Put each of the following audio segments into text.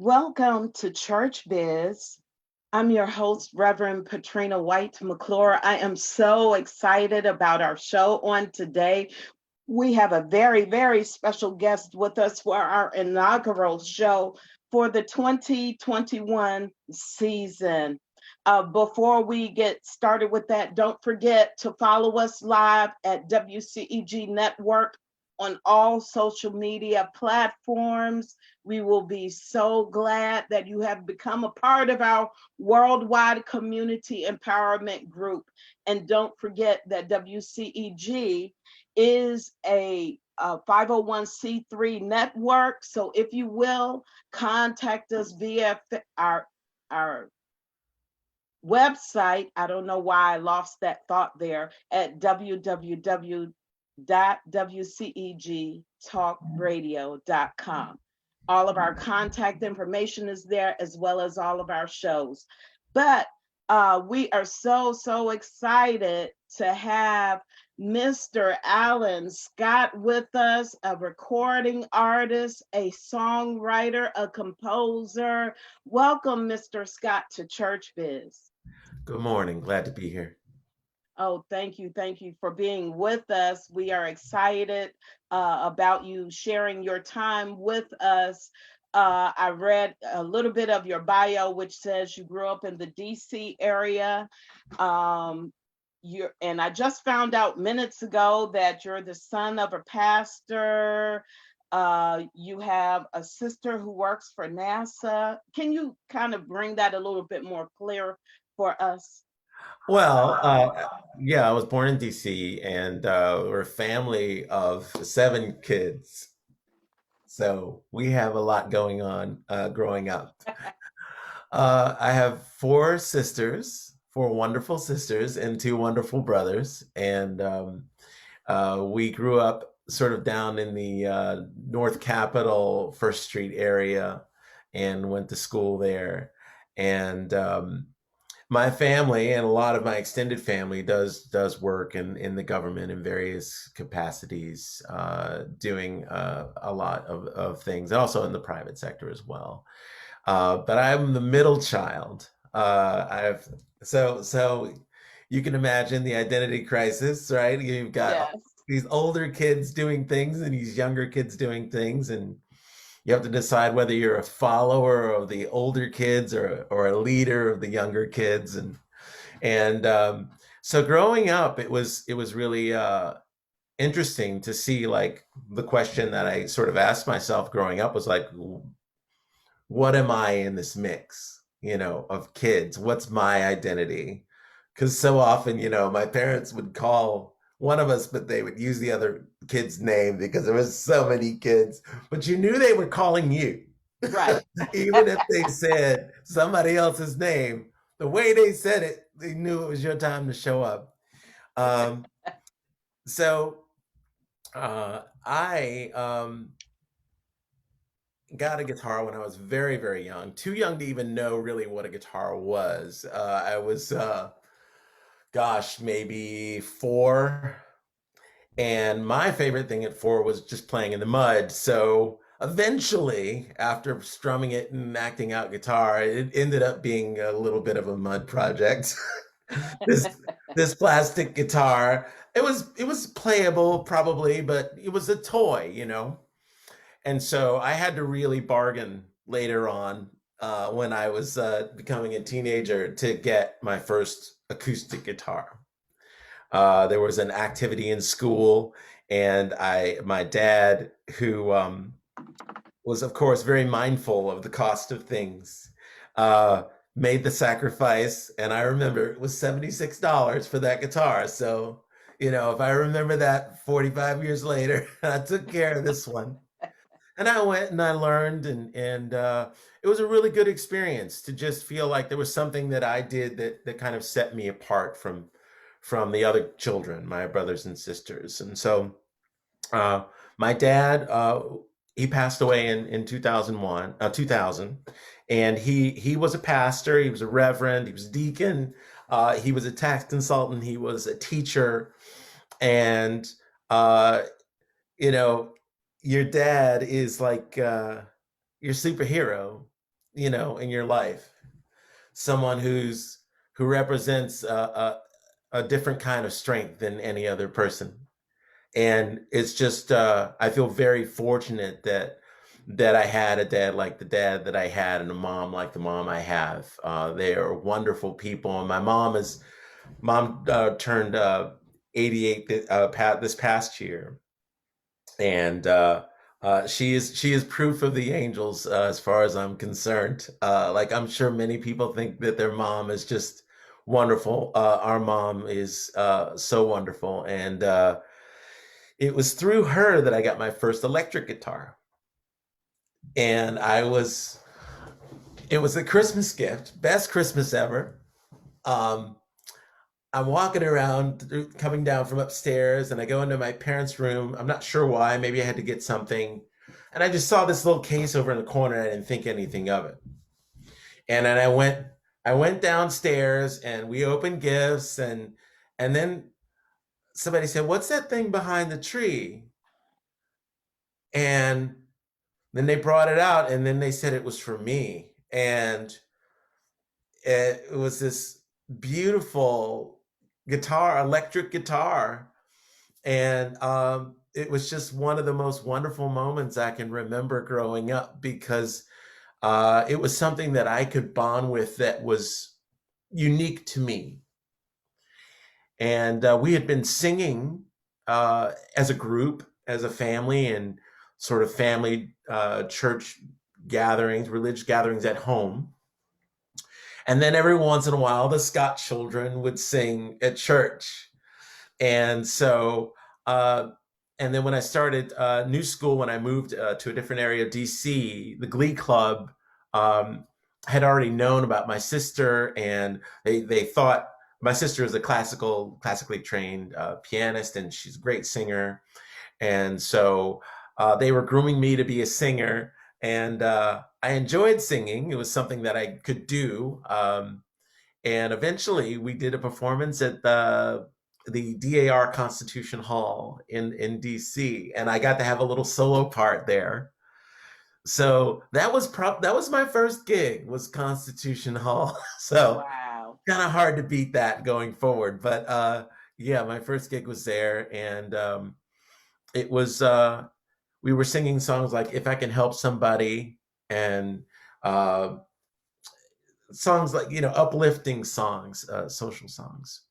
Welcome to Church Biz. I'm your host, Rev Patrina McClure. I am so excited about our show on today. We have a very, very special guest with us for our inaugural show for the 2021 season. Before we get started with that, don't forget to follow us live at WCEG Network on all social media platforms. We will be so glad that you have become a part of our worldwide community empowerment group. And don't forget that WCEG is a 501c3 network. So if you will, contact us via our website. I don't know why I lost that thought there at www.WCEGTalkRadio.com. All of our contact information is there, as well as all of our shows. But we are so excited to have Mr. Alan Scott with us, a recording artist, a songwriter, a composer. Welcome, Mr. Scott, to Church Biz. Good morning. Glad to be here. Oh, thank you. Thank you for being with us. We are excited about you sharing your time with us. I read a little bit of your bio, which says you grew up in the DC area. And I just found out minutes ago that you're the son of a pastor. You have a sister who works for NASA. Can you kind of bring that a little bit more clear for us? Well, yeah, I was born in DC and we're a family of 7 kids. So we have a lot going on growing up. I have 4 sisters, 4 wonderful sisters, and 2 wonderful brothers. And we grew up sort of down in the North Capitol, First Street area and went to school there. And my family and a lot of my extended family does work in the government in various capacities, doing a lot of things, and also in the private sector as well. But I'm the middle child. I've so you can imagine the identity crisis, right? You've got Yes. these older kids doing things and these younger kids doing things, and you have to decide whether you're a follower of the older kids or a leader of the younger kids. And so growing up, it was really interesting to see, like, the question that I sort of asked myself growing up was like, what am I in this mix, of kids? What's my identity? Because so often, my parents would call one of us, but they would use the other kid's name because there was so many kids. But you knew they were calling you. Right. Even if they said somebody else's name, the way they said it, they knew it was your time to show up. Um, so I got a guitar when I was very, very young, too young to even know really what a guitar was. I was, gosh, maybe 4. And my favorite thing at 4 was just playing in the mud. So eventually, after strumming it and acting out guitar, it ended up being a little bit of a mud project. this this plastic guitar. It was playable probably, but it was a toy. And so I had to really bargain later on, when I was becoming a teenager, to get my first acoustic guitar. There was an activity in school, and my dad, who was, of course, very mindful of the cost of things, uh, made the sacrifice. And I remember it was $76 for that guitar. So, if I remember that 45 years later, I took care of this one. And I went and I learned, and it was a really good experience to just feel like there was something that I did that kind of set me apart from the other children, my brothers and sisters. And so uh, my dad, he passed away in 2000, and he was a pastor, he was a reverend, he was a deacon, he was a tax consultant, he was a teacher, and uh, you know, your dad is like your superhero. in your life, someone who represents a different kind of strength than any other person. And it's just I feel very fortunate that I had a dad like the dad that I had, and a mom like the mom I have. They are wonderful people, and my mom turned 88 this past year, and she is proof of the angels, as far as I'm concerned. Like, I'm sure many people think that their mom is just wonderful. Our mom is so wonderful, and it was through her that I got my first electric guitar. And it was a Christmas gift, best Christmas ever. Um, I'm walking around, coming down from upstairs, and I go into my parents' room. I'm not sure why. Maybe I had to get something. And I just saw this little case over in the corner. And I didn't think anything of it. And then I went downstairs, and we opened gifts, and then somebody said, "What's that thing behind the tree?" And then they brought it out, and then they said it was for me. And it was this beautiful guitar, electric guitar. And it was just one of the most wonderful moments I can remember growing up, because it was something that I could bond with, that was unique to me. And we had been singing as a group, as a family, and sort of family church gatherings, religious gatherings at home. And then every once in a while, the Scott children would sing at church. And so, and then when I started new school, when I moved to a different area of DC, the Glee Club had already known about my sister, and they thought my sister is a classically trained pianist, and she's a great singer. And so they were grooming me to be a singer, and I enjoyed singing. It was something that I could do. And eventually we did a performance at the DAR Constitution Hall in DC, and I got to have a little solo part there. So that was my first gig, was Constitution Hall. So Wow. kind of hard to beat that going forward. But yeah, my first gig was there, and it was we were singing songs like "If I Can Help Somebody," and uh, songs like, uplifting songs, social songs.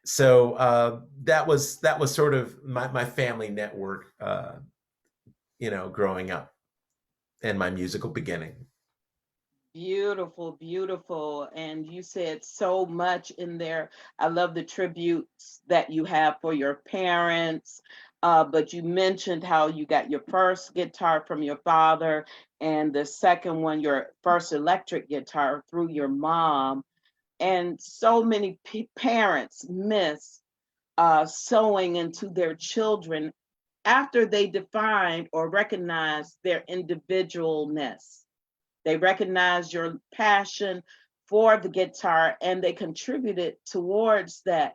So that was sort of my family network, growing up, and my musical beginning. Beautiful, beautiful. And you said so much in there. I love the tributes that you have for your parents. But you mentioned how you got your first guitar from your father, and the second one, your first electric guitar, through your mom. And so many parents miss sewing into their children after they define or recognize their individualness. They recognize your passion for the guitar, and they contributed towards that.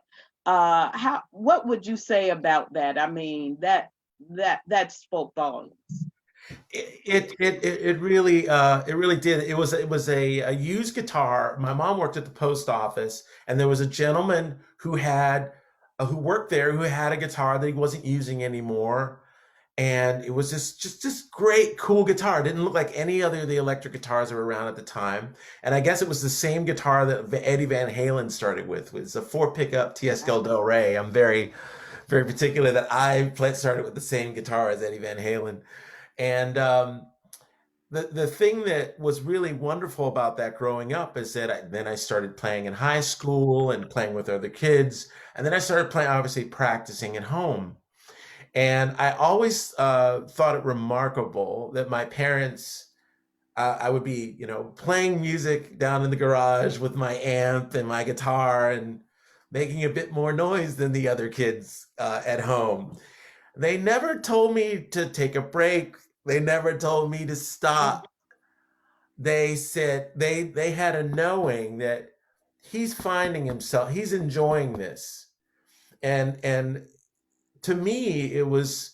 What would you say about that? I mean, that spoke volumes. It really did. It was a used guitar. My mom worked at the post office, and there was a gentleman who worked there, who had a guitar that he wasn't using anymore. And it was just this great, cool guitar. It didn't look like any other of the electric guitars that were around at the time. And I guess it was the same guitar that Eddie Van Halen started with. It was a 4 pickup TSL Del Rey. I'm very, very particular that I started with the same guitar as Eddie Van Halen. And the thing that was really wonderful about that growing up is that then I started playing in high school and playing with other kids. And then I started playing, obviously practicing at home. And I always thought it remarkable that my parents, I would be, playing music down in the garage with my amp and my guitar, and making a bit more noise than the other kids at home. They never told me to take a break. They never told me to stop. They said they had a knowing that he's finding himself, he's enjoying this. And to me, it was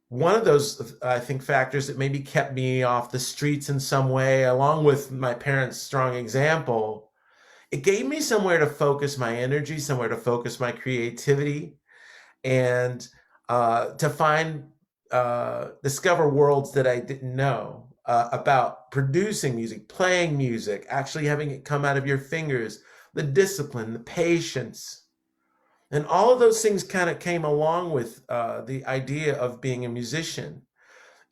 one of those, I think, factors that maybe kept me off the streets in some way, along with my parents' strong example, it gave me somewhere to focus my energy, somewhere to focus my creativity, and to find, discover worlds that I didn't know about producing music, playing music, actually having it come out of your fingers, the discipline, the patience. And all of those things kind of came along with the idea of being a musician,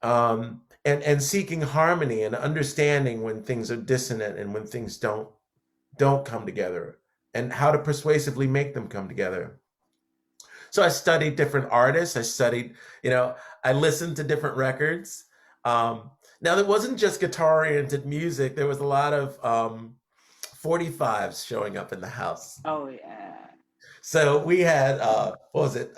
and seeking harmony and understanding when things are dissonant and when things don't come together, and how to persuasively make them come together. So I studied different artists. I studied, I listened to different records. Now, there wasn't just guitar-oriented music. There was a lot of 45s showing up in the house. Oh, yeah. So we had, what was it?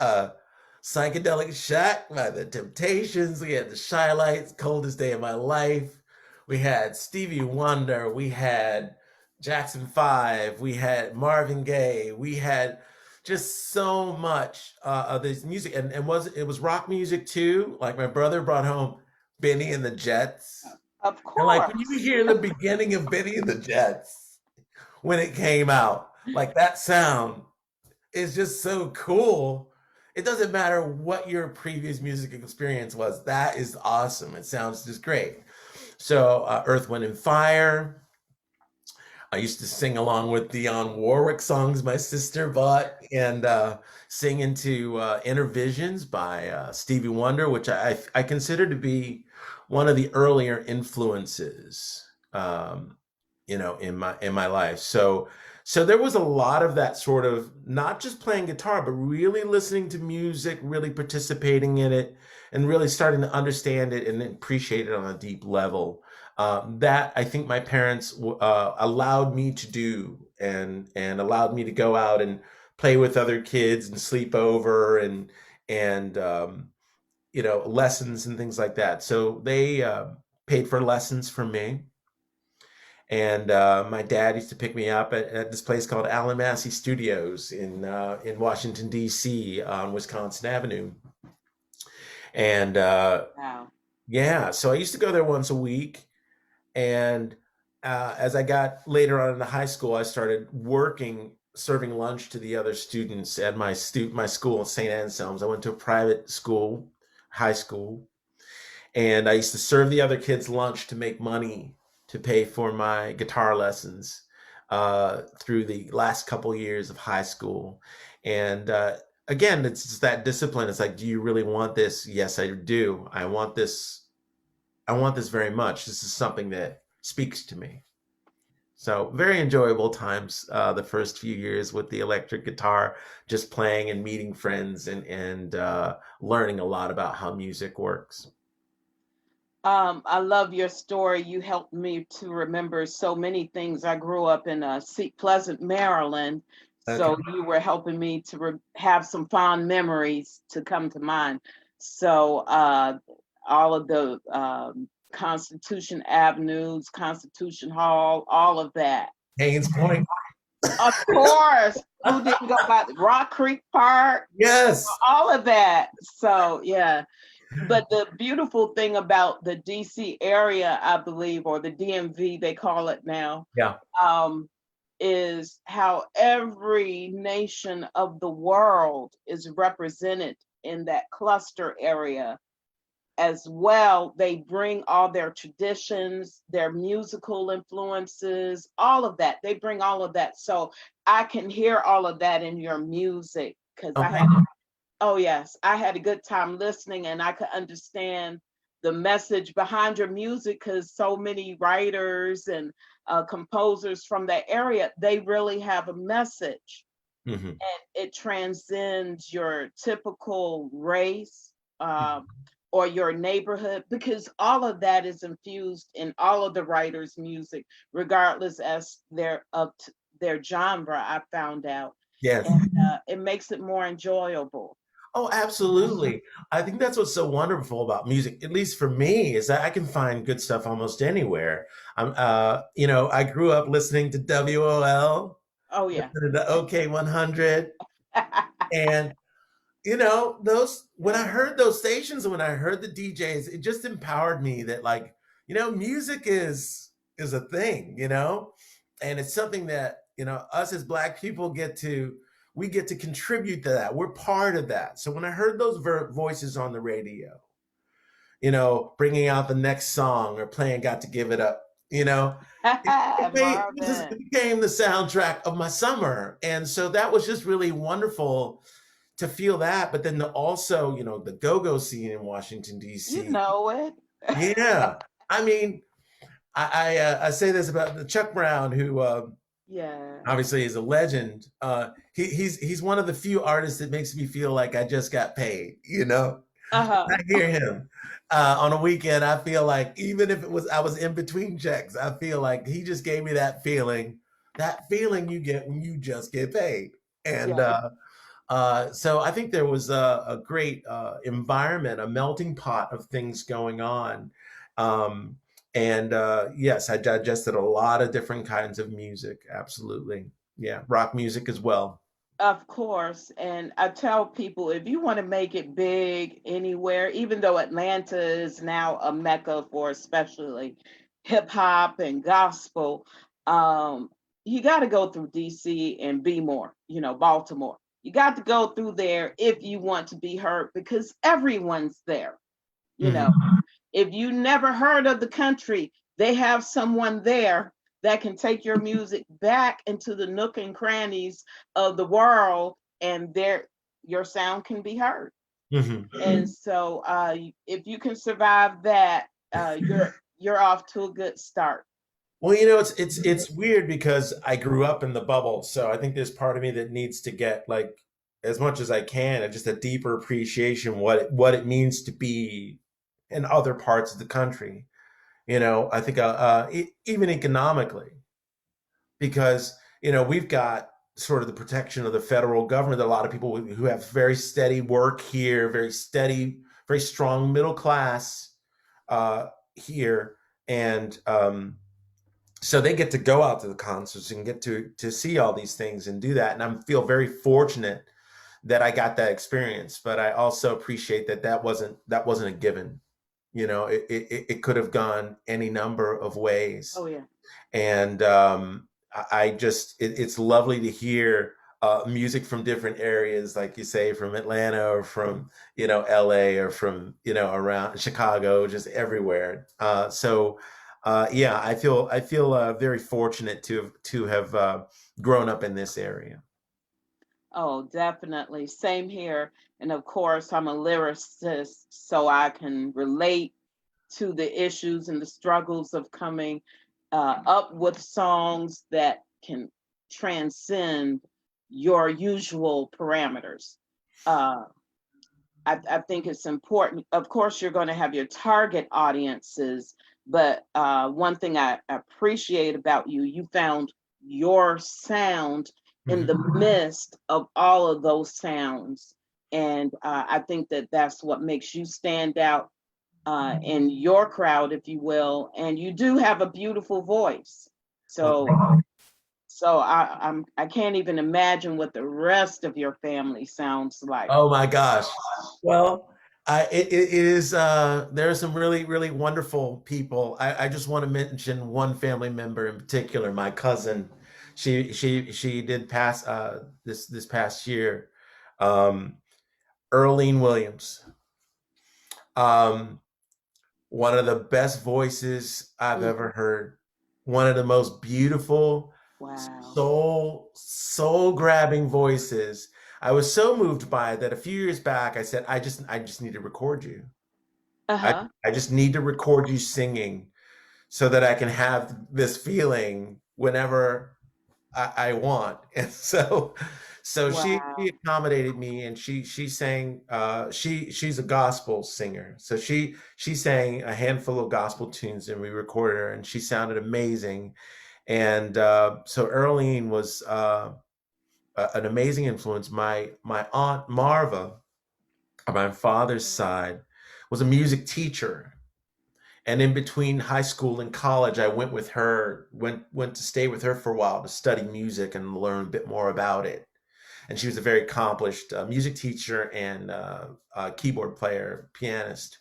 Psychedelic Shack by the Temptations. We had the Shy Lights, Coldest Day of My Life. We had Stevie Wonder. We had Jackson 5. We had Marvin Gaye. We had just so much of this music. And it was rock music too. Like my brother brought home Benny and the Jets. Of And like course. when you hear the beginning of Benny and the Jets, when it came out, like that sound is just so cool. It doesn't matter what your previous music experience was. That is awesome. It sounds just great. So Earth, Wind, and Fire. I used to sing along with Dionne Warwick songs my sister bought, and sing into Inner Visions by Stevie Wonder, which I consider to be one of the earlier influences, in my life. So there was a lot of that sort of not just playing guitar, but really listening to music, really participating in it, and really starting to understand it and appreciate it on a deep level. That I think my parents allowed me to do, and allowed me to go out and play with other kids and sleep over, and lessons and things like that. So they paid for lessons for me. And my dad used to pick me up at this place called Alan Massey Studios in Washington, D.C. on Wisconsin Avenue. And Wow. yeah, so I used to go there once a week. And as I got later on in the high school, I started working, serving lunch to the other students at my school, St. Anselm's. I went to a private school, high school, and I used to serve the other kids lunch to make money to pay for my guitar lessons through the last couple years of high school. And again, it's just that discipline. It's like, do you really want this? Yes, I do. I want this. I want this very much. This is something that speaks to me. So very enjoyable times the first few years with the electric guitar, just playing and meeting friends, and learning a lot about how music works. I love your story. You helped me to remember so many things. I grew up in Seat Pleasant, Maryland, Okay. so you were helping me to have some fond memories to come to mind. So all of the Constitution Avenues, Constitution Hall, all of that. Haynes Point. Of course, who didn't go by Rock Creek Park? Yes. All of that. So yeah. But the beautiful thing about the DC area, I believe, or the DMV, they call it now, Yeah. is how every nation of the world is represented in that cluster area as well. They bring all their traditions, their musical influences, all of that. They bring all of that. So I can hear all of that in your music, because I Okay. had Oh, yes. I had a good time listening, and I could understand the message behind your music, because so many writers and composers from that area, they really have a message, Mm-hmm. and it transcends your typical race, or your neighborhood, because all of that is infused in all of the writers' music, regardless as their genre, I found out. Yes. And it makes it more enjoyable. Oh, absolutely. I think that's what's so wonderful about music, at least for me, is that I can find good stuff almost anywhere. I grew up listening to WOL, Oh, yeah. listening to OK 100, and you know, when I heard those stations and when I heard the DJs, it just empowered me that, like, you know, music is a thing, you know, and it's something that, you know, us as Black people we get to contribute to that. We're part of that. So when I heard those voices on the radio, you know, bringing out the next song or playing "Got to Give It Up," you know, Marvin. it became the soundtrack of my summer, and so that was just really wonderful to feel that. But then also, you know, the go-go scene in Washington You D.C. know it. Yeah, I mean, I say this about the Chuck Brown, who Yeah. obviously is a legend. He's one of the few artists that makes me feel like I just got paid. You know, Uh-huh. I hear him on a weekend. I feel like even if I was in between checks, I feel like he just gave me that feeling you get when you just get paid. And Yeah. so I think there was a great environment, a melting pot of things going on. Um, and yes, I digested a lot of different kinds of music. Absolutely. Yeah. Rock music as well. Of course. And I tell people if you want to make it big anywhere, even though Atlanta is now a mecca for especially hip hop and gospel, um, you got to go through DC and be more, Baltimore. You got to go through there if you want to be heard because everyone's there. You know, Mhm. if you never heard of the country, they have someone there that can take your music back into the nook and crannies of the world, and your sound can be heard. Mhm. And so, if you can survive that, you're off to a good start. Well, you know, it's weird because I grew up in the bubble, so I think there's part of me that needs to get, like, as much as I can, just a deeper appreciation what it means to be in other parts of the country. You know, I think even economically, because you know we've got sort of the protection of the federal government. A lot of people who have very steady work here, very steady, very strong middle class here, and so they get to go out to the concerts and get to see all these things and do that. And I feel very fortunate that I got that experience. But I also appreciate that wasn't a given. You know, it could have gone any number of ways. Oh yeah. And I just it's lovely to hear music from different areas, like you say, from Atlanta or from LA or from around Chicago, just everywhere. Yeah, I feel very fortunate to have grown up in this area. Oh, definitely. Same here. And of course, I'm a lyricist, so I can relate to the issues and the struggles of coming up with songs that can transcend your usual parameters. Uh, I think it's important. Of course, you're going to have your target audiences, but one thing I appreciate about you, you found your sound in the Mhm. midst of all of those sounds. And I think that that's what makes you stand out in your crowd, if you will. And you do have a beautiful voice. Well, So, I can't even imagine what the rest of your family sounds like. oh my gosh. Well, it is. There are some really, really wonderful people. I just want to mention one family member in particular, my cousin. She did pass this past year. Um, Earlene Williams. Um, One of the best voices I've Mm, ever heard. One of the most beautiful, wow. soul grabbing voices. I was so moved by it that a few years back I said, I just need to record you. I Uh-huh. I just need to record you singing so that I can have this feeling whenever I want. And so she Wow. accommodated me, and she sang. She's a gospel singer, so she sang a handful of gospel tunes, and we recorded her, and she sounded amazing. And so Earlene was an amazing influence. My aunt Marva, on my father's side, was a music teacher, and in between high school and college, I went with her, went to stay with her for a while to study music and learn a bit more about it. and she was a very accomplished music teacher and keyboard player, pianist.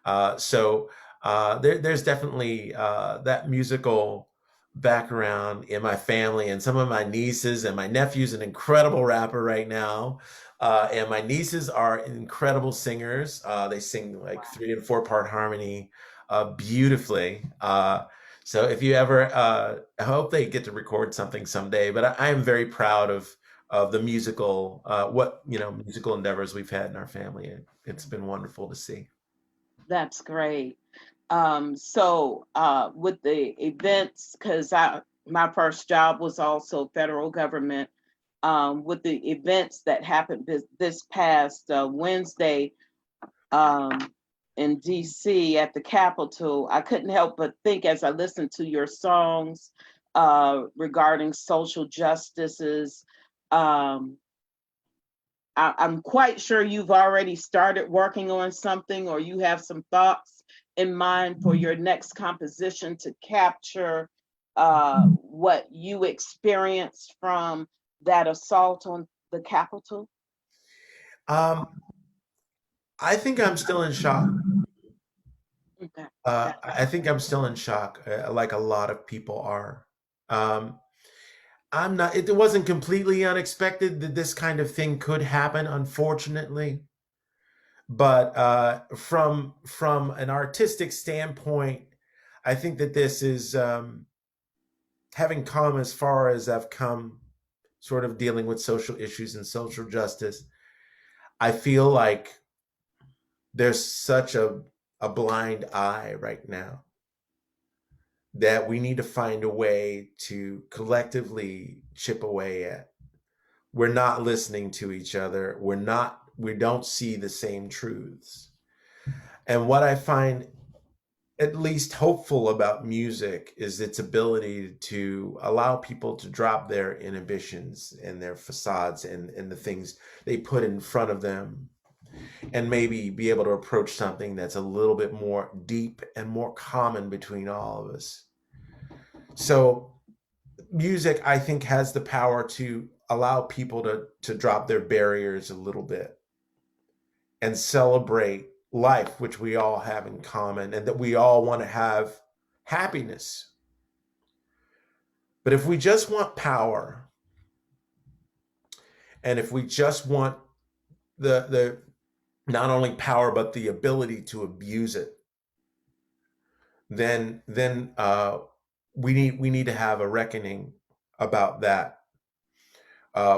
There's definitely that musical background in my family, and some of my nieces, and my nephew's an incredible rapper right now. And my nieces are incredible singers. They sing like 3 and 4 part harmony beautifully. So if you ever, I hope they get to record something someday. But I am very proud of the musical, musical endeavors we've had in our family. It's been wonderful to see. That's great. With the events, because my first job was also federal government, with the events that happened this past Wednesday in DC at the Capitol, I couldn't help but think as I listened to your songs regarding social justices. I'm quite sure you've already started working on something, or you have some thoughts in mind for your next composition to capture what you experienced from that assault on the Capitol? I think I'm still in shock. Okay. I think I'm still in shock, like a lot of people are. I'm not. It wasn't completely unexpected that this kind of thing could happen, unfortunately. But from an artistic standpoint, I think that this is having come as far as I've come, sort of dealing with social issues and social justice. I feel like there's such a blind eye right now that we need to find a way to collectively chip away at. We're not listening to each other. We don't see the same truths. And what I find at least hopeful about music is its ability to allow people to drop their inhibitions and their facades and the things they put in front of them, and maybe be able to approach something that's a little bit more deep and more common between all of us. So music, I think, has the power to allow people to drop their barriers a little bit and celebrate life, which we all have in common, and that we all want to have happiness. But if we just want power, and if we just want the not only power but the ability to abuse it, then we need to have a reckoning about that.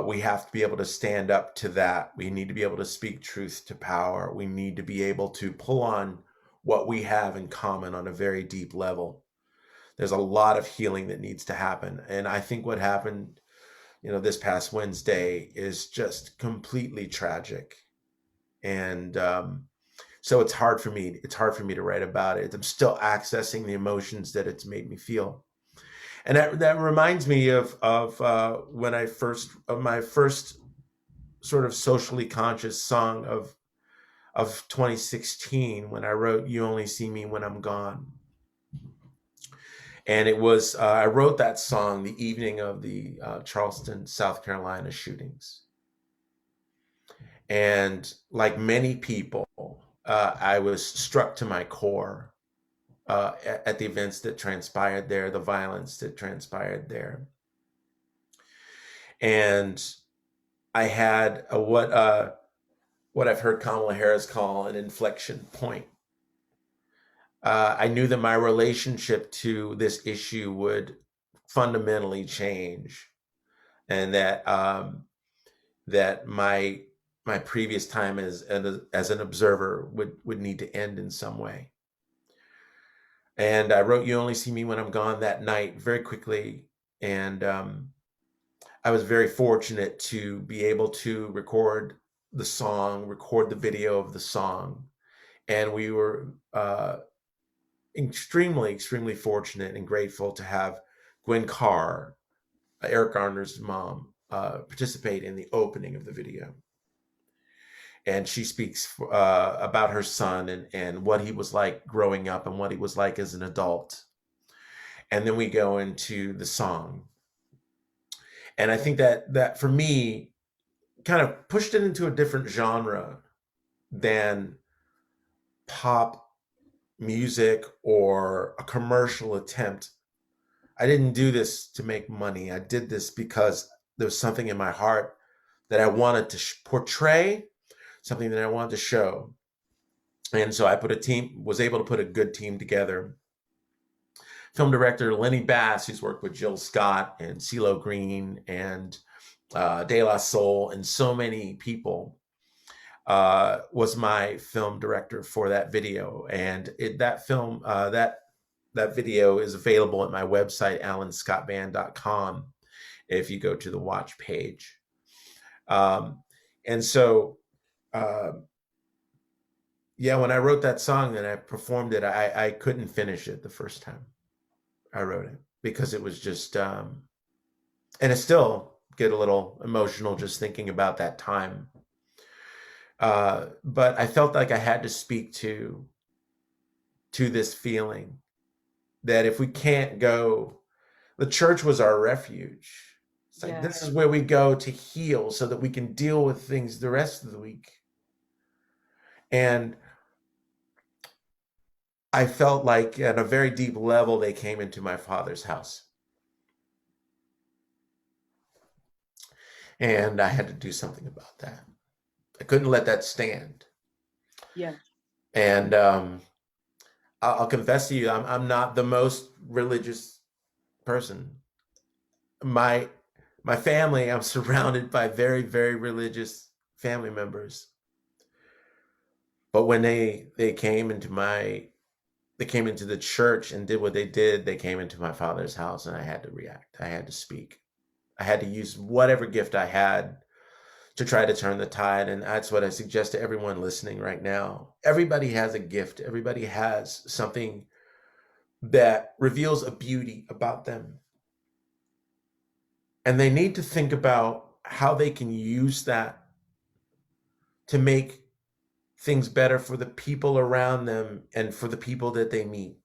We have to be able to stand up to that. We need to be able to speak truth to power. We need to be able to pull on what we have in common on a very deep level. There's a lot of healing that needs to happen. And I think what happened, this past Wednesday is just completely tragic. And so it's hard for me to write about it. I'm still accessing the emotions that it's made me feel. And that reminds me of my first sort of socially conscious song of 2016, when I wrote "You Only See Me When I'm Gone." And it was I wrote that song the evening of the Charleston, South Carolina shootings. And like many people, I was struck to my core at the events that transpired there, the violence that transpired there. And I had what I've heard Kamala Harris call an inflection point. I knew that my relationship to this issue would fundamentally change, and that my previous time as an observer would need to end in some way. And I wrote "You Only See Me When I'm Gone" that night very quickly. And I was very fortunate to be able to record the video of the song. And we were extremely, extremely fortunate and grateful to have Gwen Carr, Eric Garner's mom, participate in the opening of the video. And she speaks about her son and what he was like growing up and what he was like as an adult. And then we go into the song. And I think that for me, kind of pushed it into a different genre than pop music or a commercial attempt. I didn't do this to make money. I did this because there was something in my heart that I wanted to portray, something that I wanted to show. And so I was able to put a good team together. Film director Lenny Bass, who's worked with Jill Scott and CeeLo Green and De La Soul and so many people, was my film director for that video. And that video is available at my website, allenscottband.com, if you go to the watch page. And so, yeah, when I wrote that song and I performed it, I couldn't finish it the first time I wrote it because it was just, and I still get a little emotional just thinking about that time. But I felt like I had to speak to this feeling that if we can't go, the church was our refuge. It's like, this is where we go to heal so that we can deal with things the rest of the week. And I felt like at a very deep level, they came into my Father's house. And I had to do something about that. I couldn't let that stand. Yeah. And I'll confess to you, I'm not the most religious person. My family, I'm surrounded by very, very religious family members. But when they came into the church and did what they did, they came into my Father's house, and I had to react. I had to speak. I had to use whatever gift I had to try to turn the tide. And that's what I suggest to everyone listening right now. Everybody has a gift. Everybody has something that reveals a beauty about them. And they need to think about how they can use that to make things better for the people around them and for the people that they meet.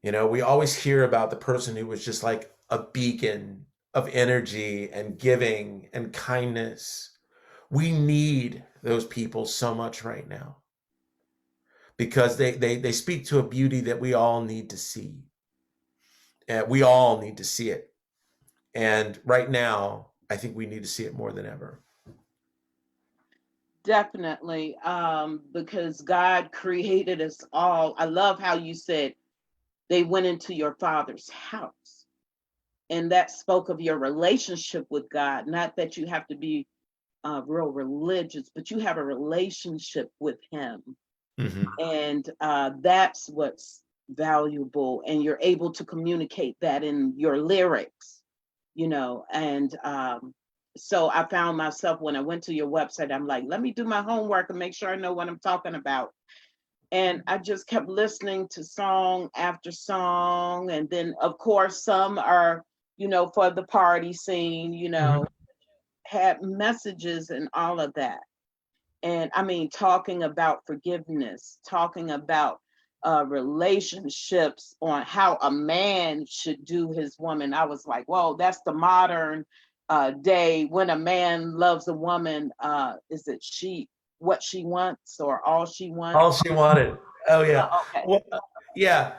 You know, we always hear about the person who was just like a beacon of energy and giving and kindness. We need those people so much right now because they speak to a beauty that we all need to see. We all need to see it. And right now, I think we need to see it more than ever. Definitely, because God created us all. I love how you said they went into your Father's house. And that spoke of your relationship with God. Not that you have to be real religious, but you have a relationship with Him. Mm-hmm. And that's what's valuable. And you're able to communicate that in your lyrics, you know. And so I found myself when I went to your website, I'm like, let me do my homework and make sure I know what I'm talking about. And I just kept listening to song after song. And then, of course, some are, you know, for the party scene, you know, mm-hmm. had messages and all of that. And I mean, talking about forgiveness, talking about relationships, on how a man should do his woman. I was like, whoa, that's the modern day. When a man loves a woman, is it what she wants or all she wants? All she wanted. Oh yeah. Okay. Well, yeah.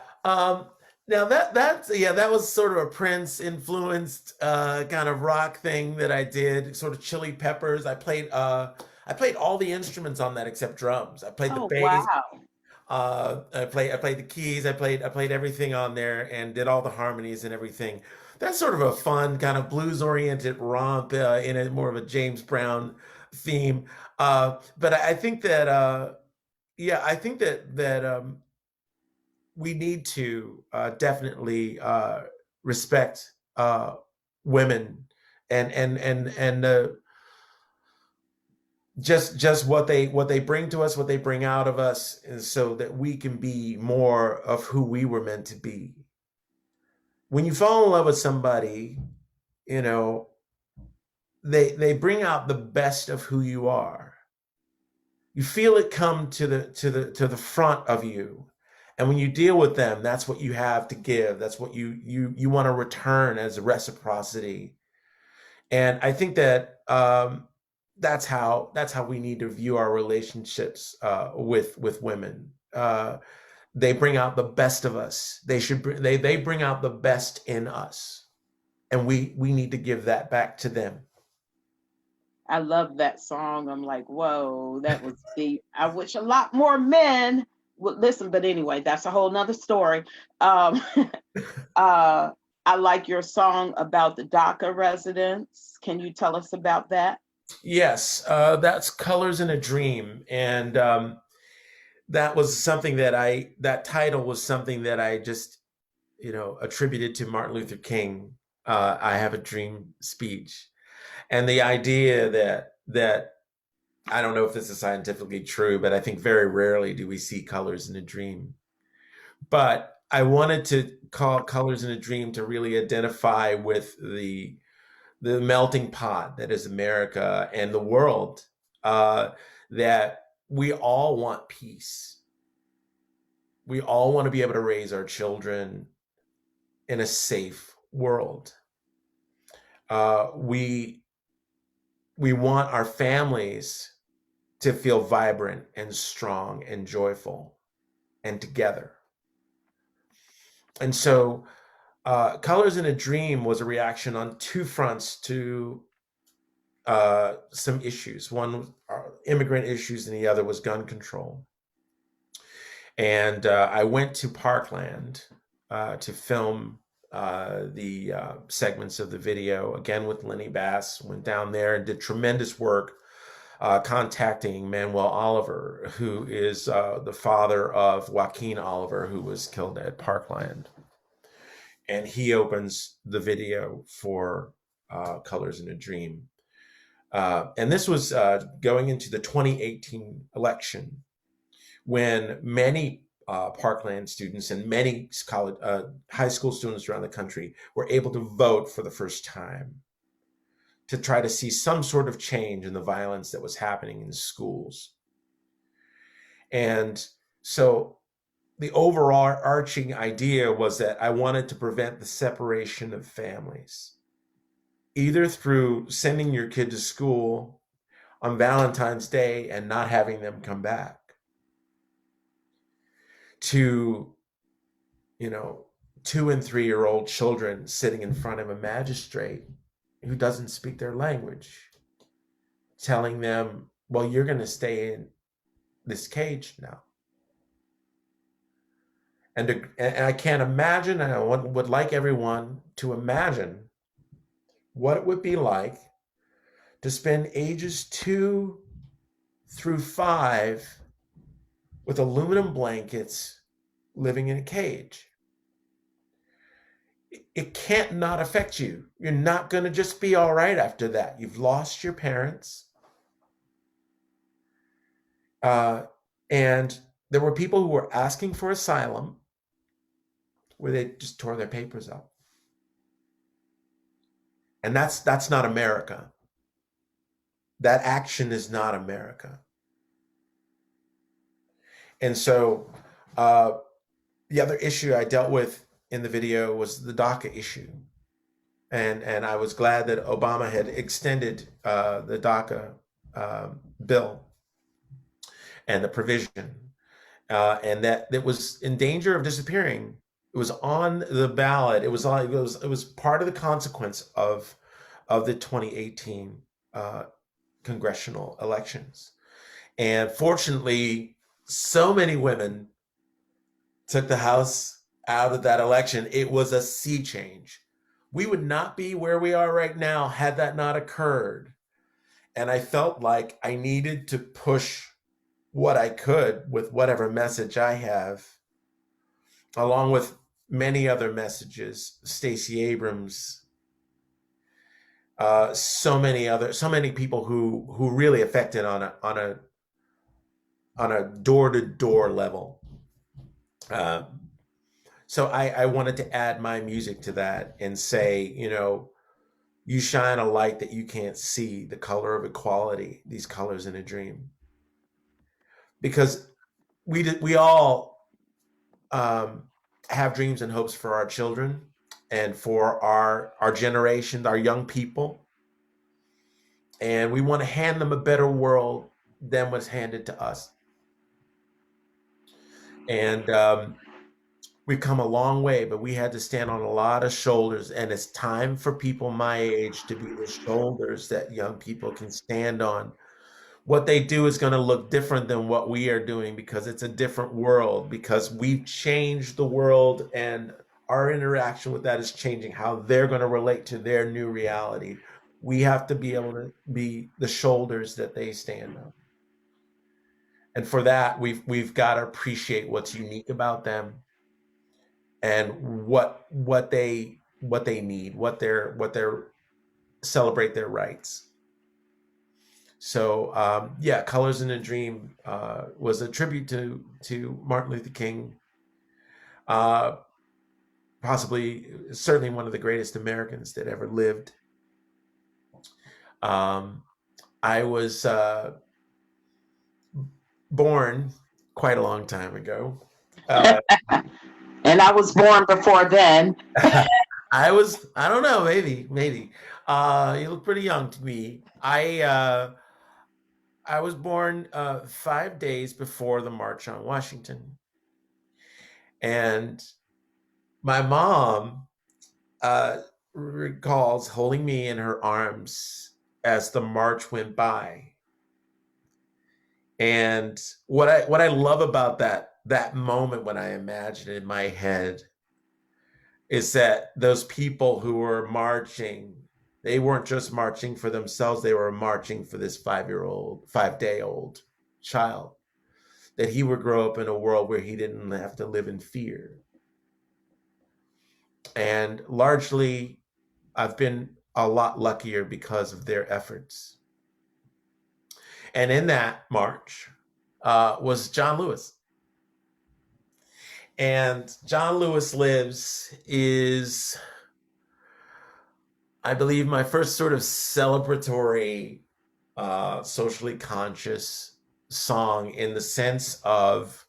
Now that was sort of a Prince influenced kind of rock thing that I did, sort of Chili Peppers. I played all the instruments on that except drums. I played the bass. Wow. I played the keys. I played everything on there and did all the harmonies and everything. That's sort of a fun kind of blues oriented romp in a more of a James Brown theme. But I think that we need to definitely respect women and just what they bring to us, what they bring out of us, and so that we can be more of who we were meant to be. When you fall in love with somebody, you know, they bring out the best of who you are. You feel it come to the front of you. And when you deal with them, that's what you have to give. That's what you want to return as a reciprocity. And I think that that's how we need to view our relationships with women. They bring out the best of us. They bring out the best in us, and we need to give that back to them. I love that song. I'm like, whoa, that was deep. I wish a lot more men would listen, but anyway, that's a whole nother story. Um, I like your song about the DACA residents. Can you tell us about that? Yes, that's Colors in a Dream, and that was something that title was something that I just attributed to Martin Luther King. I Have a Dream speech, and the idea that I don't know if this is scientifically true, but I think very rarely do we see colors in a dream. But I wanted to call Colors in a Dream to really identify with the melting pot that is America and the world, that we all want peace. We all want to be able to raise our children in a safe world. We want our families to feel vibrant and strong and joyful and together. And so Colors in a Dream was a reaction on two fronts to some issues. One was immigrant issues, and the other was gun control. And I went to Parkland to film the segments of the video, again with Lenny Bass. Went down there and did tremendous work contacting Manuel Oliver, who is the father of Joaquin Oliver, who was killed at Parkland. And he opens the video for Colors in a Dream. And this was going into the 2018 election, when many Parkland students and many high school students around the country were able to vote for the first time to try to see some sort of change in the violence that was happening in schools. And so the overarching idea was that I wanted to prevent the separation of families, either through sending your kid to school on Valentine's Day and not having them come back, to 2 and 3-year-old children sitting in front of a magistrate who doesn't speak their language, telling them, well, you're going to stay in this cage now. And I can't imagine, and I would like everyone to imagine what it would be like to spend ages 2 through 5 with aluminum blankets living in a cage. It can't not affect you. You're not going to just be all right after that. You've lost your parents. And there were people who were asking for asylum where they just tore their papers up. And that's not America. That action is not America. And so the other issue I dealt with in the video was the DACA issue. And I was glad that Obama had extended the DACA bill and the provision, and that it was in danger of disappearing. It was on the ballot. It was part of the consequence of the 2018 congressional elections. And fortunately, so many women took the House out of that election. It was a sea change. We would not be where we are right now had that not occurred. And I felt like I needed to push what I could with whatever message I have, along with many other messages, Stacey Abrams, so many people who really affected on a door-to-door level. So I wanted to add my music to that and say, you shine a light that you can't see, the color of equality, these colors in a dream. Because we all have dreams and hopes for our children and for our generation, our young people. And we want to hand them a better world than was handed to us. And we've come a long way, but we had to stand on a lot of shoulders. And it's time for people my age to be the shoulders that young people can stand on. What they do is going to look different than what we are doing because it's a different world, because we've changed the world, and our interaction with that is changing how they're going to relate to their new reality. We have to be able to be the shoulders that they stand on. And for that, we've got to appreciate what's unique about them and what they need, what their celebrate their rights. So yeah, Colors in a Dream was a tribute to Martin Luther King, uh, possibly, certainly one of the greatest Americans that ever lived. I was born quite a long time ago. And I was born before then. I don't know, maybe. You look pretty young to me. I was born 5 days before the March on Washington. And my mom recalls holding me in her arms as the march went by. And what I love about that moment, when I imagine it in my head, is that those people who were marching, they weren't just marching for themselves, they were marching for this 5-day-old child, that he would grow up in a world where he didn't have to live in fear. And largely, I've been a lot luckier because of their efforts. And in that march was John Lewis. And John Lewis Lives is, I believe, my first sort of celebratory, socially conscious song, in the sense of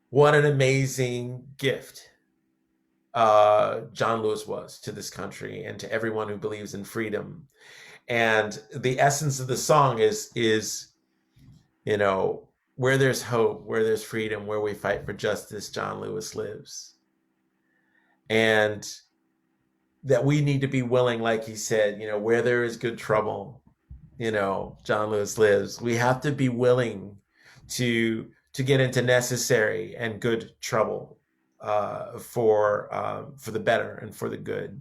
what an amazing gift John Lewis was to this country and to everyone who believes in freedom. And the essence of the song is, you know, where there's hope, where there's freedom, where we fight for justice, John Lewis lives. And that we need to be willing, like he said, you know, where there is good trouble, you know, John Lewis lives. We have to be willing to get into necessary and good trouble for the better and for the good.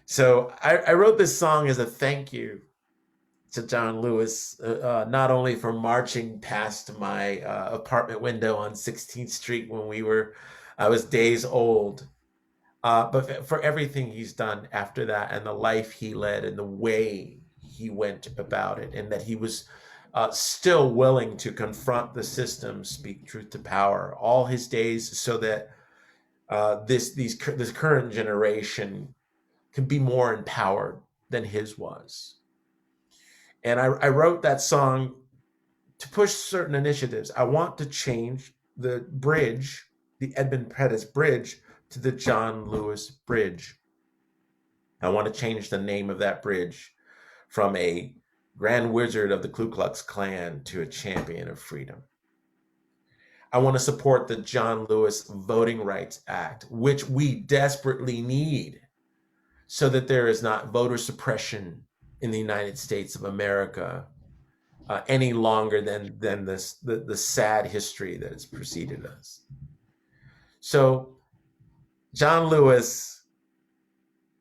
So I wrote this song as a thank you to John Lewis, not only for marching past my apartment window on 16th Street when I was days old, but for everything he's done after that, and the life he led and the way he went about it, and that he was still willing to confront the system, speak truth to power all his days, so that this current generation can be more empowered than his was. And I wrote that song to push certain initiatives. I want to change the bridge, the Edmund Pettus Bridge, to the John Lewis Bridge. I want to change the name of that bridge from a Grand Wizard of the Ku Klux Klan to a champion of freedom. I want to support the John Lewis Voting Rights Act, which we desperately need, so that there is not voter suppression in the United States of America any longer than the sad history that has preceded us. So John Lewis,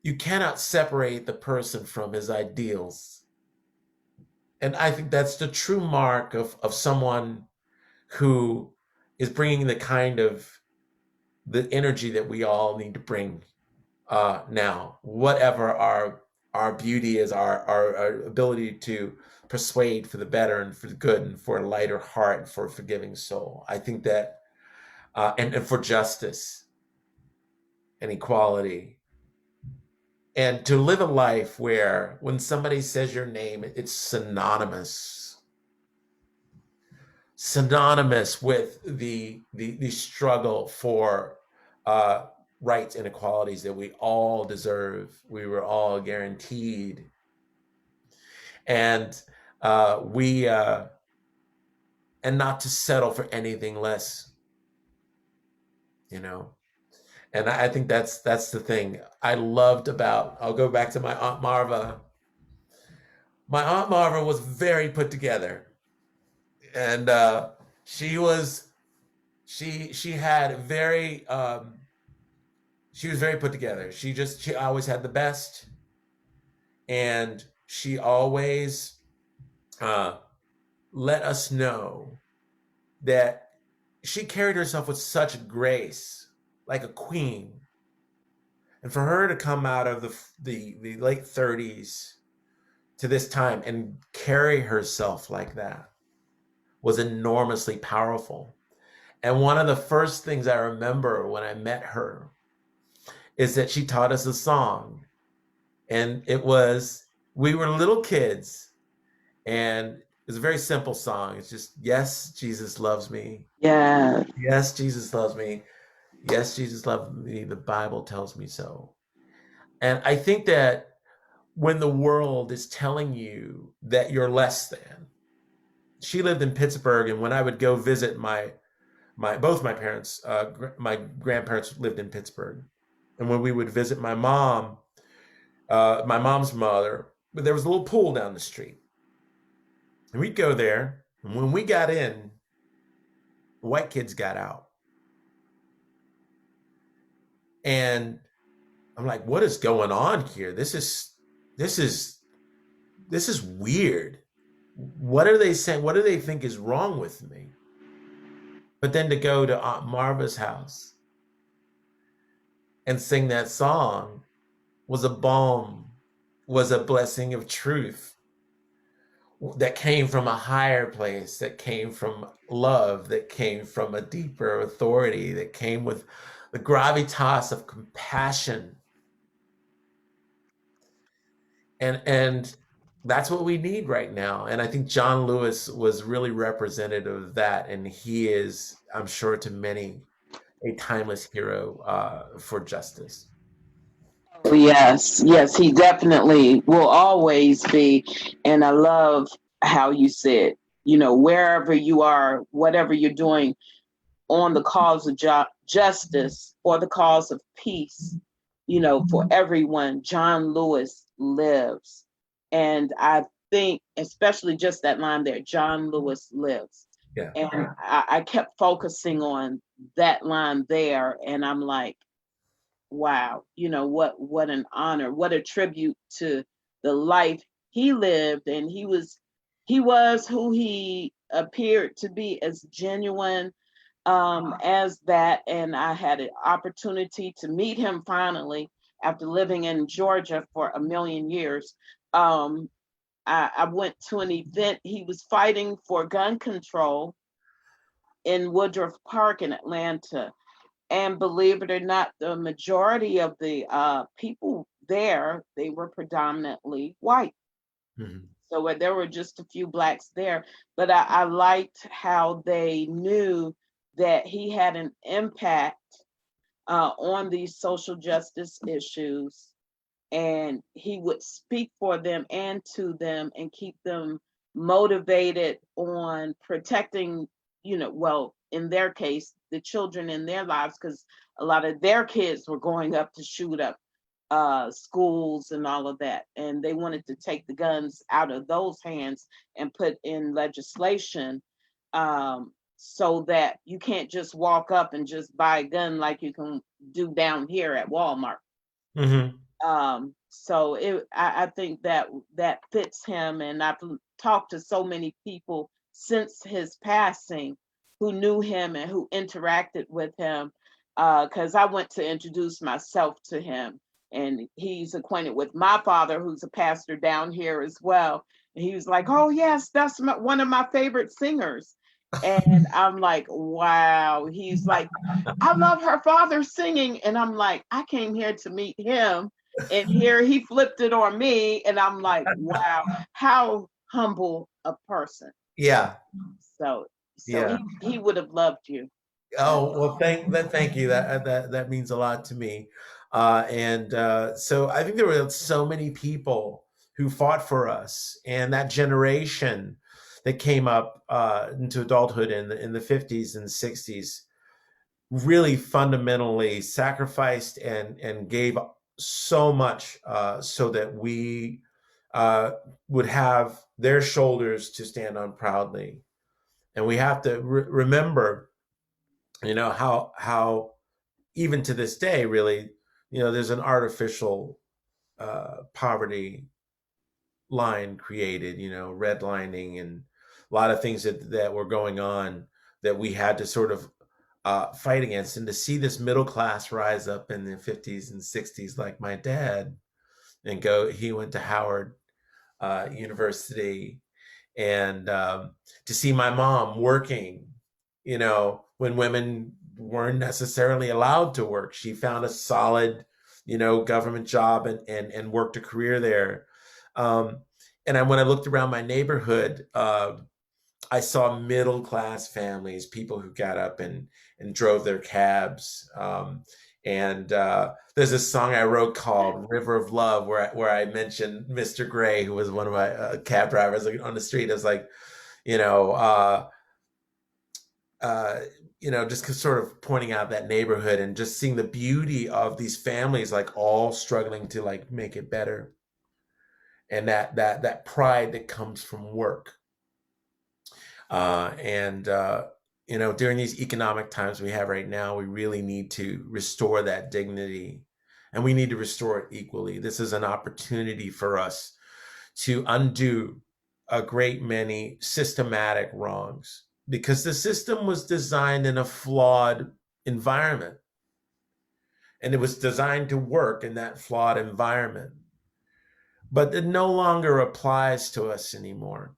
you cannot separate the person from his ideals. And I think that's the true mark of someone who is bringing the kind of the energy that we all need to bring now, whatever our beauty is, our ability to persuade for the better and for the good and for a lighter heart and for a forgiving soul. I think that, and for justice and equality, and to live a life where when somebody says your name, it's synonymous with the struggle for rights and equalities that we all deserve, we were all guaranteed. and and not to settle for anything less, you know. And I think that's the thing I loved about. I'll go back to my Aunt Marva. My Aunt Marva was very put together, and she was she had very she was very put together. She always had the best, and she always let us know that she carried herself with such grace, like a queen. And for her to come out of the late 30s to this time and carry herself like that was enormously powerful. And one of the first things I remember when I met her is that she taught us a song. And we were little kids, and it's a very simple song. It's just, yes, Jesus loves me. Yeah. Yes, Jesus loves me. Yes, Jesus loves me. The Bible tells me so. And I think that when the world is telling you that you're less than, she lived in Pittsburgh, and when I would go visit both my parents, my grandparents lived in Pittsburgh, and when we would visit my mom's mother, there was a little pool down the street, and we'd go there, and when we got in, the white kids got out, and I'm like, what is going on here? This is weird. What are they saying? What do they think is wrong with me? But then to go to Aunt Marva's house and sing that song was a balm, was a blessing of truth that came from a higher place, that came from love, that came from a deeper authority, that came with the gravitas of compassion. And that's what we need right now. And I think John Lewis was really representative of that. And he is, I'm sure to many, a timeless hero for justice. Yes, yes, he definitely will always be. And I love how you said, wherever you are, whatever you're doing on the cause of justice or the cause of peace, for everyone, John Lewis lives. And I think, especially just that line there, John Lewis lives. Yeah. And I kept focusing on that line there. And I'm like, wow, what an honor, what a tribute to the life he lived. And he was who he appeared to be, as genuine as that. And I had an opportunity to meet him finally after living in Georgia for a million years. I went to an event. He was fighting for gun control in Woodruff Park in Atlanta. And believe it or not, the majority of the people there, they were predominantly white. Mm-hmm. So there were just a few blacks there. But I liked how they knew that he had an impact on these social justice issues. And he would speak for them and to them and keep them motivated on protecting, in their case, the children in their lives, because a lot of their kids were going up to shoot up schools and all of that. And they wanted to take the guns out of those hands and put in legislation so that you can't just walk up and just buy a gun like you can do down here at Walmart. Mm-hmm. So I think that fits him. And I've talked to so many people since his passing who knew him and who interacted with him, because I went to introduce myself to him. And he's acquainted with my father, who's a pastor down here as well. And he was like, oh, yes, that's one of my favorite singers. And I'm like, wow. He's like, I love her father singing. And I'm like, I came here to meet him. And here he flipped it on me. And I'm like, wow, how humble a person. Yeah. So yeah. He would have loved you. Oh, well, thank you. That means a lot to me. So I think there were so many people who fought for us, and that generation that came up into adulthood in the 50s and 60s really fundamentally sacrificed and gave so much so that we would have their shoulders to stand on proudly. And we have to remember, how even to this day, really, there's an artificial poverty line created, redlining and a lot of things that were going on that we had to sort of fight against. And to see this middle class rise up in the 50s and 60s, like my dad, and he went to Howard University, and to see my mom working, when women weren't necessarily allowed to work. She found a solid, government job and worked a career there. And when I looked around my neighborhood, I saw middle class families, people who got up and drove their cabs. And there's a song I wrote called "River of Love," where I mentioned Mr. Gray, who was one of my cab drivers on the street. I was like, just sort of pointing out that neighborhood and just seeing the beauty of these families, like all struggling to like make it better, and that pride that comes from work. During these economic times we have right now, we really need to restore that dignity, and we need to restore it equally. This is an opportunity for us to undo a great many systematic wrongs, because the system was designed in a flawed environment, and it was designed to work in that flawed environment, but it no longer applies to us anymore.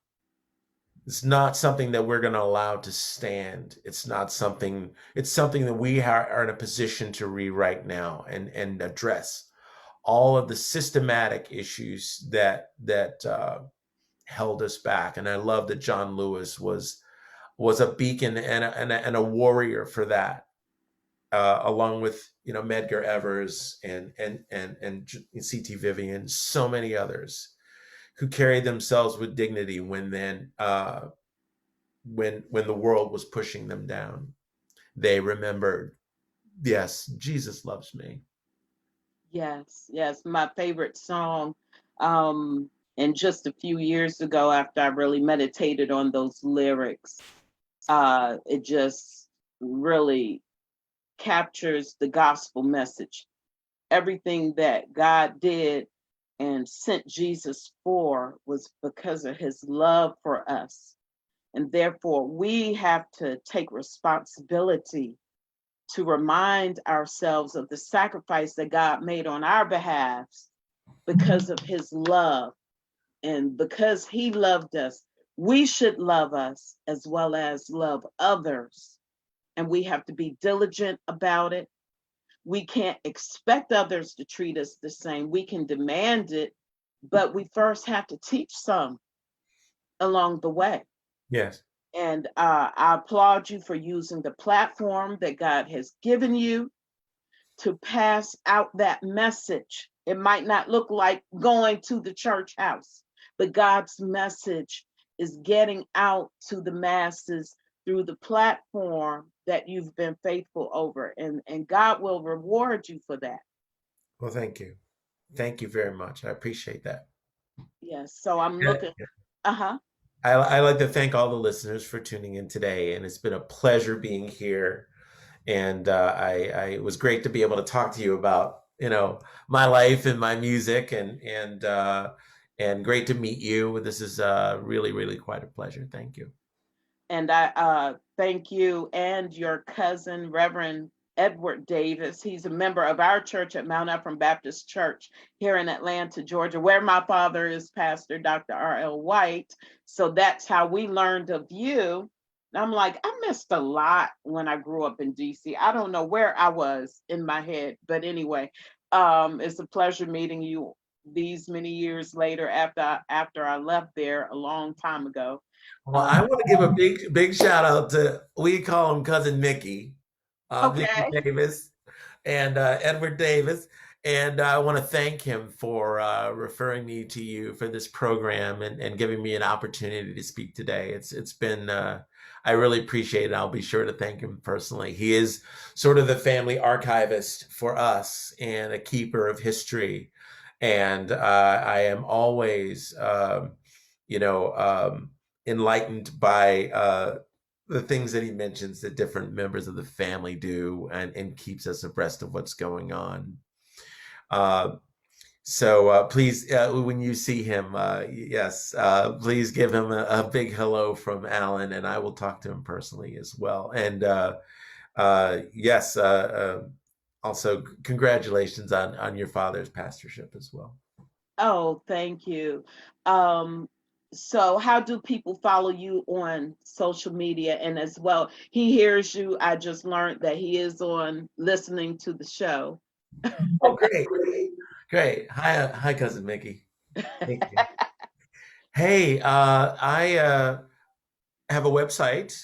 It's not something that we're going to allow to stand. It's something that we are in a position to rewrite now and address all of the systematic issues that held us back. And I love that John Lewis was a beacon and a warrior for that, along with Medgar Evers and C.T. Vivian, so many others who carried themselves with dignity when the world was pushing them down. They remembered, yes, Jesus loves me. Yes, my favorite song. And just a few years ago, after I really meditated on those lyrics, it just really captures the gospel message. Everything that God did and sent Jesus for was because of his love for us. And therefore, we have to take responsibility to remind ourselves of the sacrifice that God made on our behalf because of his love. And because he loved us, we should love us as well as love others. And we have to be diligent about it. We can't expect others to treat us the same. We can demand it, but we first have to teach some along the way. Yes. And I applaud you for using the platform that God has given you to pass out that message. It might not look like going to the church house, but God's message is getting out to the masses through the platform that you've been faithful over, and God will reward you for that. Well, thank you. Thank you very much. I appreciate that. Yes. So I'm looking. I like to thank all the listeners for tuning in today, and it's been a pleasure being here. And it was great to be able to talk to you about my life and my music, and great to meet you. This is really, really quite a pleasure. Thank you. And I thank you and your cousin, Reverend Edward Davis. He's a member of our church at Mount Ephraim Baptist Church here in Atlanta, Georgia, where my father is Pastor Dr. R.L. White. So that's how we learned of you. And I'm like, I missed a lot when I grew up in D.C. I don't know where I was in my head. But anyway, it's a pleasure meeting you these many years later after I left there a long time ago. Well, I want to give a big shout out to, we call him Cousin Mickey, Okay. Mickey Davis and Edward Davis. And I want to thank him for referring me to you for this program and giving me an opportunity to speak today. It's been I really appreciate it. I'll be sure to thank him personally. He is sort of the family archivist for us and a keeper of history. And I am always, enlightened by the things that he mentions that different members of the family do and keeps us abreast of what's going on. So please, when you see him, yes, please give him a big hello from Alan, and I will talk to him personally as well. And yes, also congratulations on your father's pastorship as well. Oh, thank you. So how do people follow you on social media? And as well, he hears you. I just learned that he is on listening to the show. Oh, great. Great. Hi, cousin Mickey. Thank you. Hey, I have a website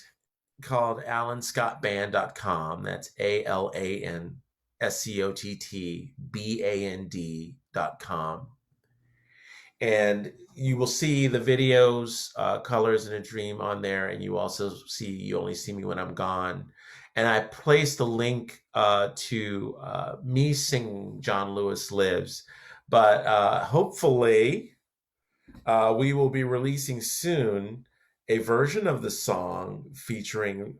called alanscottband.com. That's ALANSCOTTBAND.com. And you will see the videos, Colors in a Dream on there. And you only see me when I'm gone. And I placed the link to me singing John Lewis Lives. But hopefully we will be releasing soon a version of the song featuring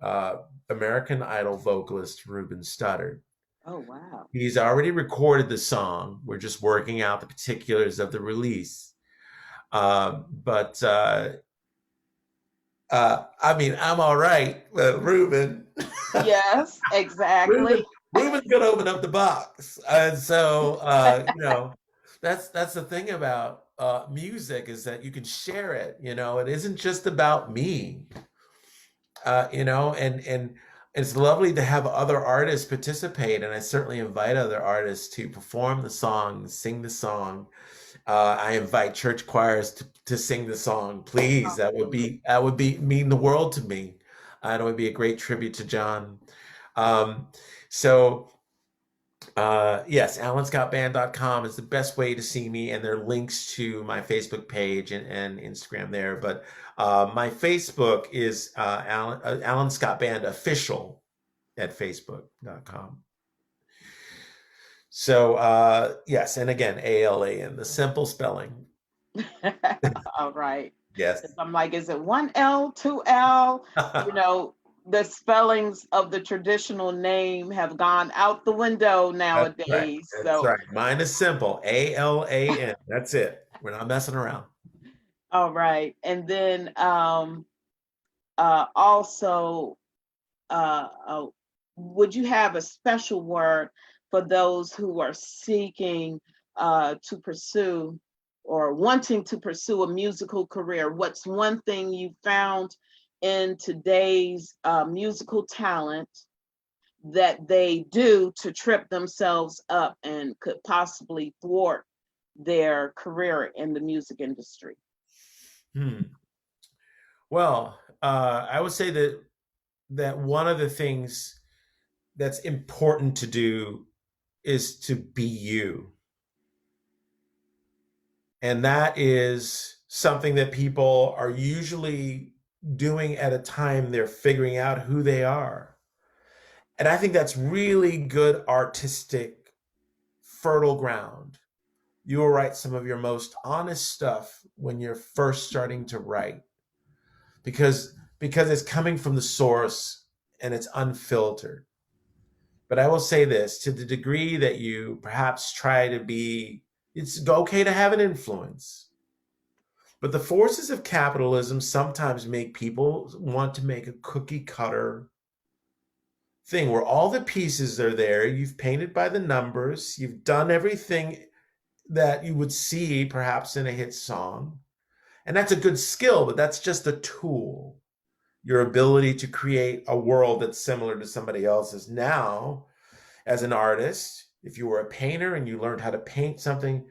American Idol vocalist Ruben Studdard. Oh, wow. He's already recorded the song. We're just working out the particulars of the release. But I mean, I'm all right, Ruben. Yes, exactly. Ruben's gonna open up the box, and so that's the thing about music, is that you can share it. It isn't just about me. And it's lovely to have other artists participate, and I certainly invite other artists to perform the song, sing the song. I invite church choirs to sing the song, please. That would mean the world to me. It would be a great tribute to John. Yes, alanscottband.com is the best way to see me, and there are links to my Facebook page and Instagram there. But my Facebook is Alan Scott Band Official at facebook.com. So yes, and again, ALAN, the simple spelling. All right. Yes. I'm like, is it 1L, 2L? The spellings of the traditional name have gone out the window nowadays. That's right. Mine is simple. ALAN. That's it. We're not messing around. All right. And then also, would you have a special word for those who are seeking to pursue or wanting to pursue a musical career? What's one thing you found in today's musical talent that they do to trip themselves up and could possibly thwart their career in the music industry? Well, I would say that one of the things that's important to do is to be you. And that is something that people are usually doing at a time they're figuring out who they are. And I think that's really good artistic fertile ground. You will write some of your most honest stuff when you're first starting to write, because it's coming from the source and it's unfiltered. But I will say this, to the degree that you perhaps try to be, it's okay to have an influence. But the forces of capitalism sometimes make people want to make a cookie cutter thing where all the pieces are there. You've painted by the numbers. You've done everything that you would see perhaps in a hit song. And that's a good skill, but that's just a tool. Your ability to create a world that's similar to somebody else's. Now, as an artist, if you were a painter and you learned how to paint something,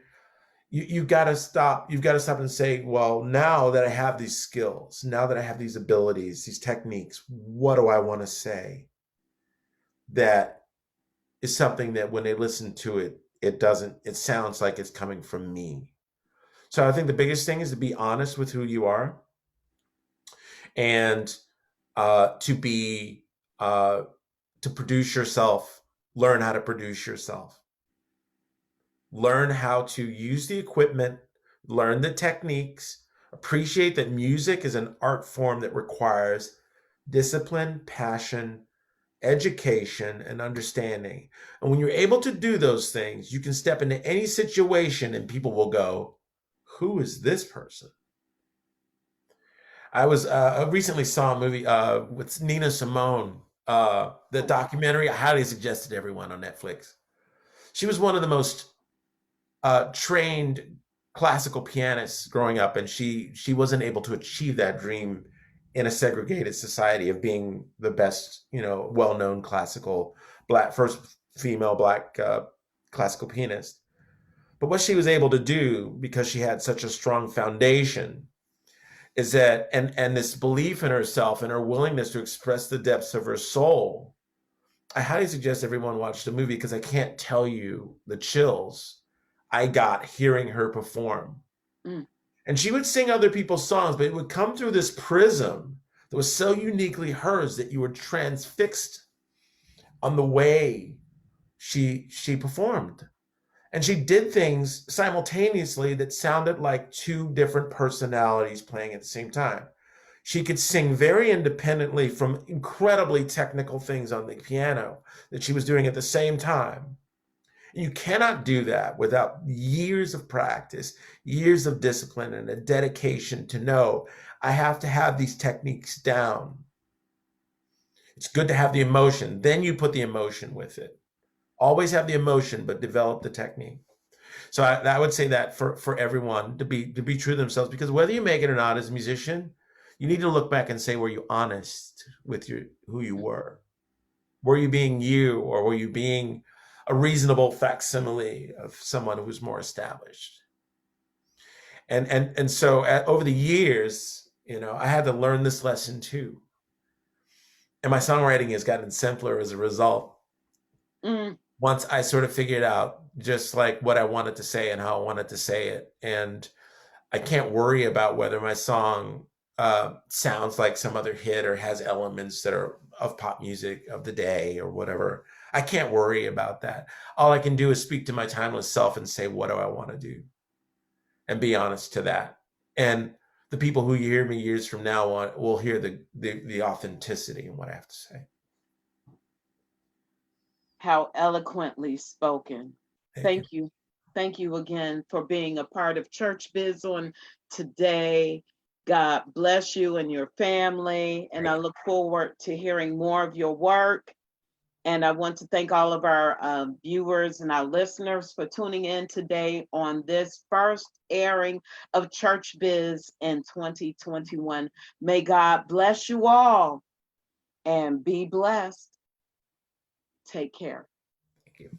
you've got to stop. You've got to stop and say, well, now that I have these skills, now that I have these abilities, these techniques, what do I want to say? That is something that when they listen to it, it sounds like it's coming from me. So I think the biggest thing is to be honest with who you are, and to produce yourself, learn how to produce yourself, learn how to use the equipment, learn the techniques, appreciate that music is an art form that requires discipline, passion, education, and understanding. And when you're able to do those things, you can step into any situation and people will go, who is this person? I recently saw a movie with Nina Simone, the documentary. I highly suggest it to everyone on Netflix. She was one of the most trained classical pianists growing up, and she wasn't able to achieve that dream in a segregated society of being the best, well-known first female black classical pianist. But what she was able to do, because she had such a strong foundation, is that, and this belief in herself and her willingness to express the depths of her soul. I highly suggest everyone watch the movie, because I can't tell you the chills I got hearing her perform. Mm. And she would sing other people's songs, but it would come through this prism that was so uniquely hers that you were transfixed on the way she performed. And she did things simultaneously that sounded like two different personalities playing at the same time. She could sing very independently from incredibly technical things on the piano that she was doing at the same time. You cannot do that without years of practice, years of discipline, and a dedication to know I have to have these techniques down. It's good to have the emotion. Then you put the emotion with it. Always have the emotion, but develop the technique. So I would say that for everyone to be true to themselves, because whether you make it or not as a musician, you need to look back and say, were you honest with who you were? Were you being you, or were you being a reasonable facsimile of someone who's more established? And so over the years, I had to learn this lesson too. And my songwriting has gotten simpler as a result. Mm. Once I sort of figured out just like what I wanted to say and how I wanted to say it. And I can't worry about whether my song sounds like some other hit or has elements that are of pop music of the day or whatever. I can't worry about that. All I can do is speak to my timeless self and say, what do I want to do? And be honest to that. And the people who hear me years from now will hear the authenticity in what I have to say. How eloquently spoken. Thank you. Thank you again for being a part of Church Biz on today. God bless you and your family. And I look forward to hearing more of your work. And I want to thank all of our viewers and our listeners for tuning in today on this first airing of Church Biz in 2021. May God bless you all and be blessed. Take care. Thank you.